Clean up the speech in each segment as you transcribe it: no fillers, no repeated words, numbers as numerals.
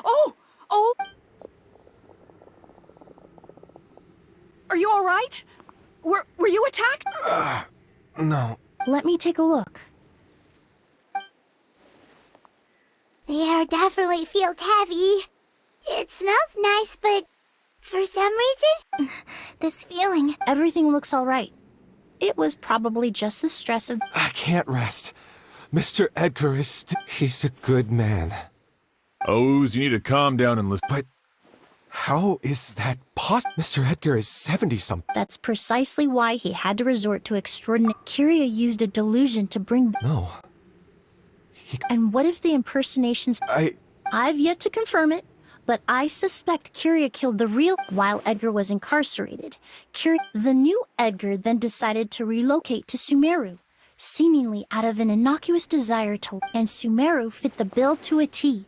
Oh! Oh! Are you all right? Were you attacked? No. Let me take a look. The air definitely feels heavy. It smells nice, but for some reason, this feeling... Everything looks all right. It was probably just the stress of... I can't rest. Mr. Edgar is he's a good man. O's, you need to calm down and listen. But how is that possible? Mr. Edgar is 70-something. That's precisely why he had to resort to extraordinary... Kyria used a delusion to bring... No. And what if the impersonations... I've yet to confirm it, but I suspect Kyria killed the real... While Edgar was incarcerated, the new Edgar then decided to relocate to Sumeru, seemingly out of an innocuous desire to... And Sumeru fit the bill to a T.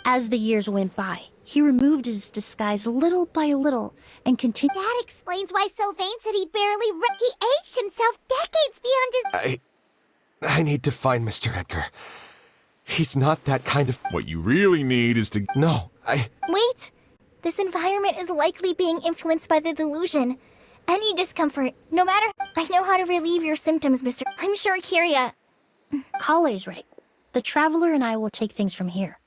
As the years went by, he removed his disguise little by little and continued... That explains why Sylvain said he barely... He aged himself decades beyond his... I need to find Mr. Edgar. He's not that kind of... What you really need is to... No, Wait! This environment is likely being influenced by the delusion. Any discomfort, no matter... I know how to relieve your symptoms, Mr. I'm sure Kyria... Kale's right. The Traveler and I will take things from here.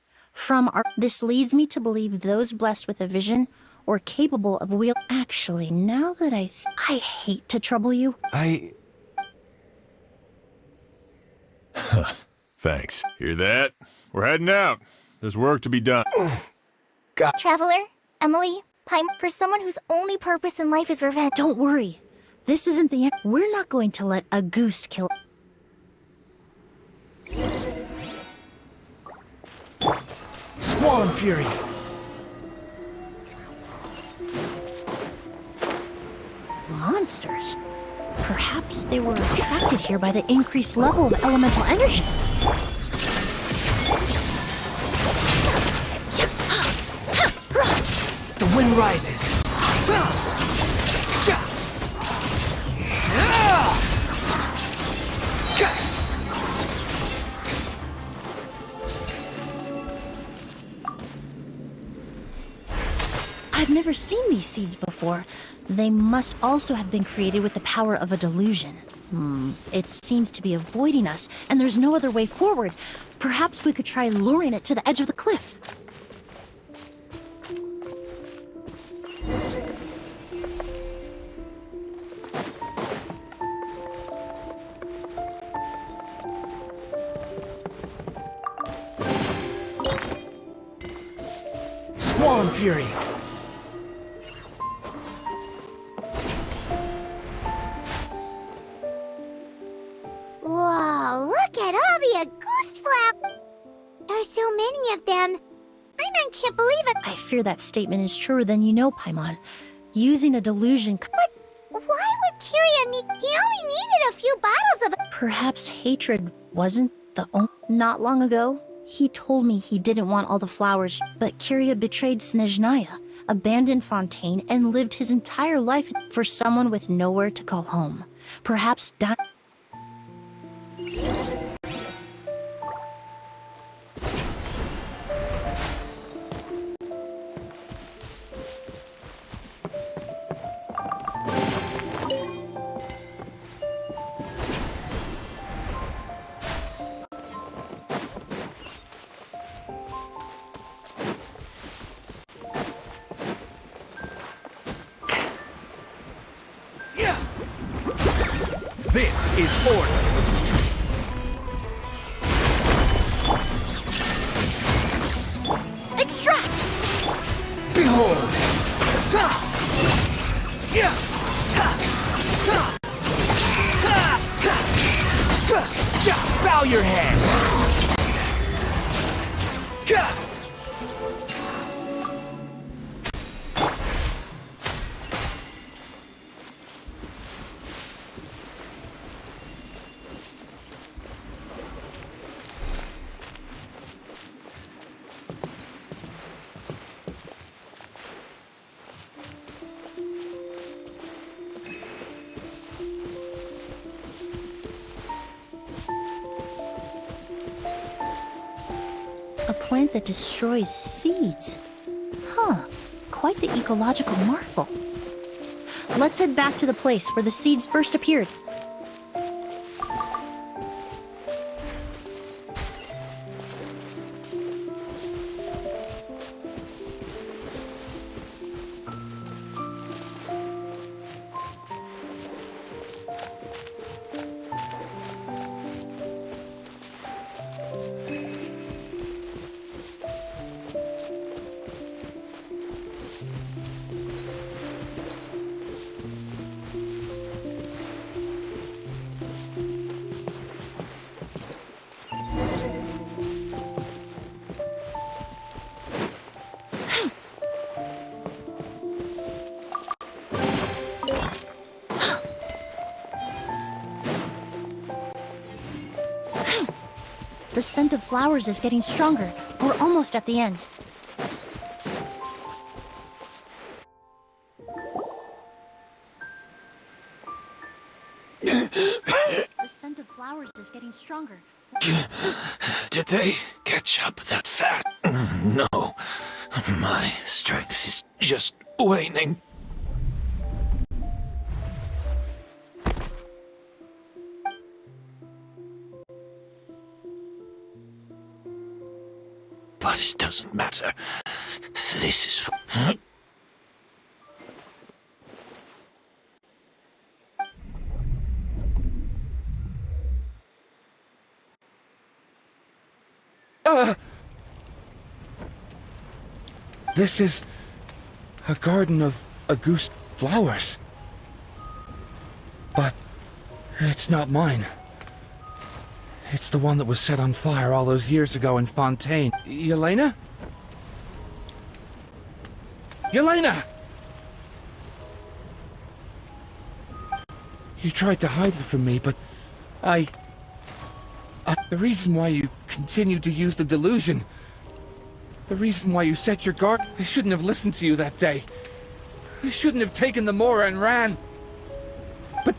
This leads me to believe those blessed with a vision or capable of Actually, now that I hate to trouble you. Thanks. Hear that? We're heading out. There's work to be done. Traveler, Emilie, Pine, for someone whose only purpose in life is revenge. Don't worry. This isn't the end. We're not going to let Auguste kill... Squall and Fury. Monsters. Perhaps they were attracted here by the increased level of elemental energy. The wind rises. I've never seen these seeds before. They must also have been created with the power of a delusion. It seems to be avoiding us, and there's no other way forward. Perhaps we could try luring it to the edge of the cliff. Squall and Fury. Whoa, look at all the Auguste flowers! There are so many of them. I can't believe it. I fear that statement is truer than you know, Paimon. Using a delusion... But why would Kyria need... He only needed a few bottles of... Perhaps hatred wasn't the only... Not long ago, he told me he didn't want all the flowers, but Kyria betrayed Snezhnaya, abandoned Fontaine, and lived his entire life for someone with nowhere to call home. Perhaps This is order. extract! Behold! Bow your head! A plant that destroys seeds. Huh. Quite the ecological marvel. Let's head back to the place where the seeds first appeared. The scent of flowers is getting stronger. We're almost at the end. The scent of flowers is getting stronger. Did they catch up that fast? No. My strength is just waning. But it doesn't matter. This is... This is a garden of Auguste flowers. But it's not mine. It's the one that was set on fire all those years ago in Fontaine. Yelena? Yelena! You tried to hide it from me, but the reason why you continued to use the delusion, the reason why you set your guard, I shouldn't have listened to you that day. I shouldn't have taken the Mora and ran. But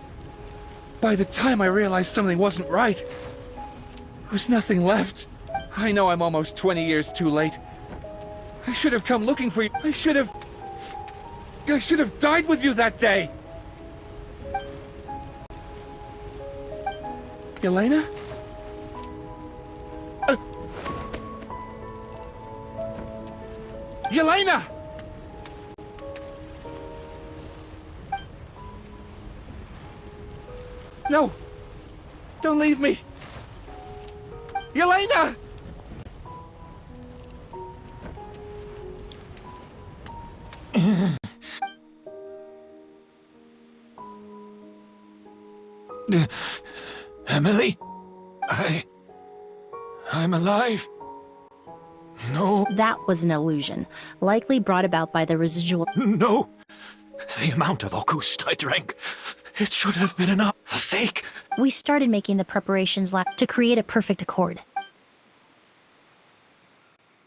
by the time I realized something wasn't right, there was nothing left. I know I'm almost 20 years too late. I should have come looking for you. I should have died with you that day. Yelena? Yelena! No! Don't leave me! Yelena! Emilie? I'm alive. No. That was an illusion, likely brought about by the residual... No. The amount of Auguste I drank, it should have been enough. A fake. We started making the preparations to create a perfect accord.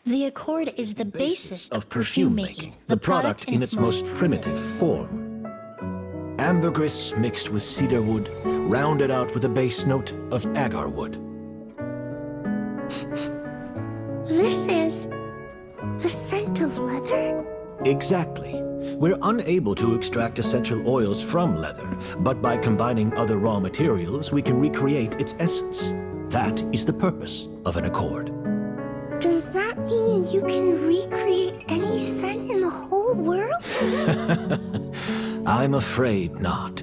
The accord is the basis of perfume making, the product in its most primitive form. Ambergris mixed with cedarwood, rounded out with a base note of agarwood. This is the scent of leather? Exactly. We're unable to extract essential oils from leather, but by combining other raw materials, we can recreate its essence. That is the purpose of an accord. Does that mean you can recreate any scent in the whole world? I'm afraid not.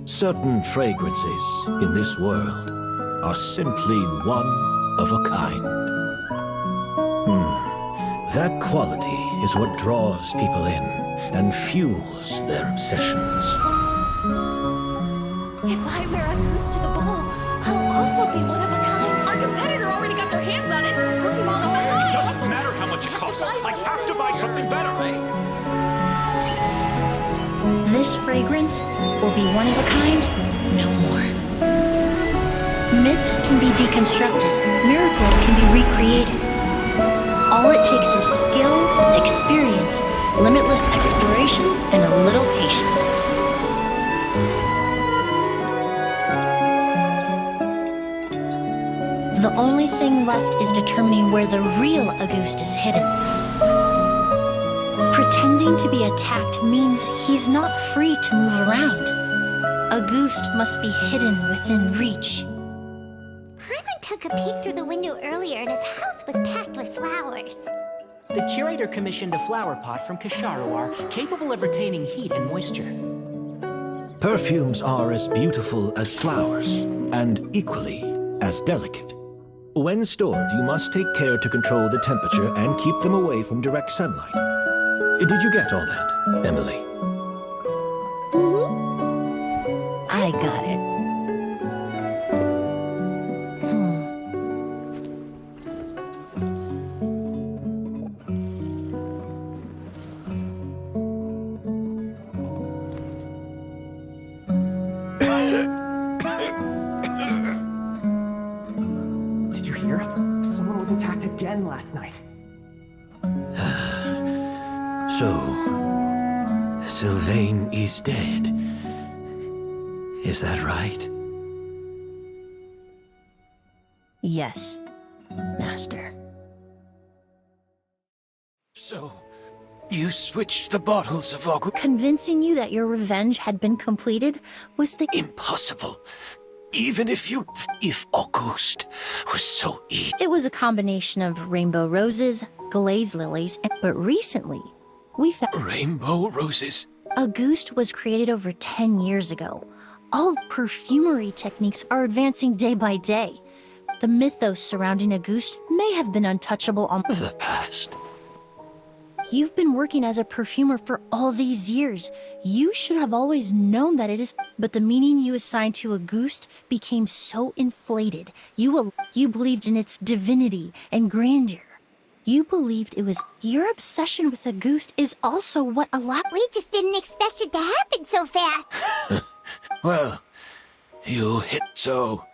Certain fragrances in this world are simply one of a kind. That quality is what draws people in and fuels their obsessions. If I wear Auguste to the ball, I'll also be one of a kind. Our competitor already got their hands on it. Hurry while the It doesn't matter how much it costs. I have to buy something better. This fragrance will be one of a kind no more. Myths can be deconstructed. Miracles can be recreated. All it takes is skill, experience, limitless exploration, and a little patience. The only thing left is determining where the real Auguste is hidden. Pretending to be attacked means he's not free to move around. Auguste must be hidden within reach. Paimon took a peek through the window earlier and his house was packed with flowers. The curator commissioned a flower pot from Kasharawar capable of retaining heat and moisture. Perfumes are as beautiful as flowers, and equally as delicate. When stored, you must take care to control the temperature and keep them away from direct sunlight. Did you get all that, Emily? I got it. Did you hear? Someone was attacked again last night. So, Sylvain is dead. Is that right? Yes, Master. So, you switched the bottles of Auguste? Convincing you that your revenge had been completed was the... Impossible. Even if Auguste was so evil. It was a combination of rainbow roses, glaze lilies, but recently, we found... Rainbow roses? Auguste was created over 10 years ago. All perfumery techniques are advancing day by day. The mythos surrounding Auguste may have been untouchable on The past. You've been working as a perfumer for all these years. You should have always known that it is... But the meaning you assigned to Auguste became so inflated. You believed in its divinity and grandeur. You believed it was... Your obsession with Auguste is also what allowed... We just didn't expect it to happen so fast. Well, you hit so.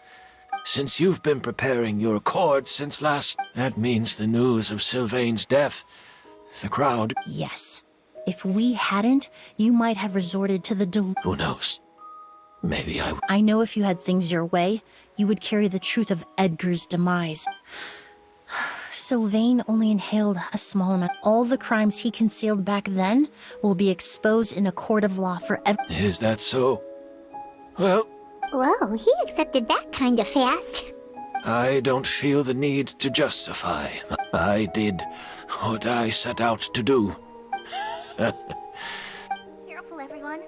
Since you've been preparing your accord since last, that means the news of Sylvain's death. The crowd... Yes. If we hadn't, you might have resorted to the Who knows? Maybe I... I know if you had things your way, you would carry the truth of Edgar's demise. Sylvain only inhaled a small amount. All the crimes he concealed back then will be exposed in a court of law forever. Is that so? Well, Whoa, he accepted that kind of fast. I don't feel the need to justify. I did what I set out to do. Careful, everyone.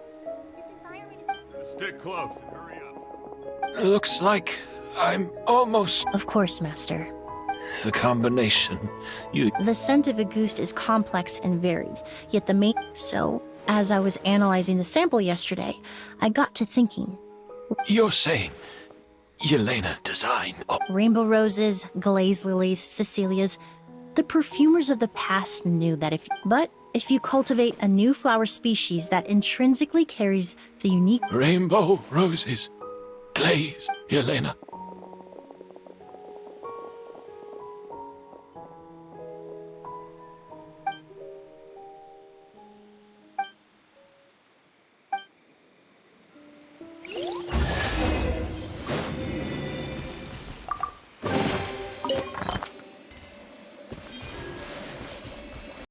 This environment is... Stick close and hurry up. Looks like I'm almost... Of course, Master. The combination. The scent of Auguste is complex and varied, yet the main... So, as I was analyzing the sample yesterday, I got to thinking. You're saying Yelena designed... Rainbow roses, glaze lilies, Cecilias. The perfumers of the past knew that if you cultivate a new flower species that intrinsically carries the unique... Rainbow roses. Glaze, Yelena.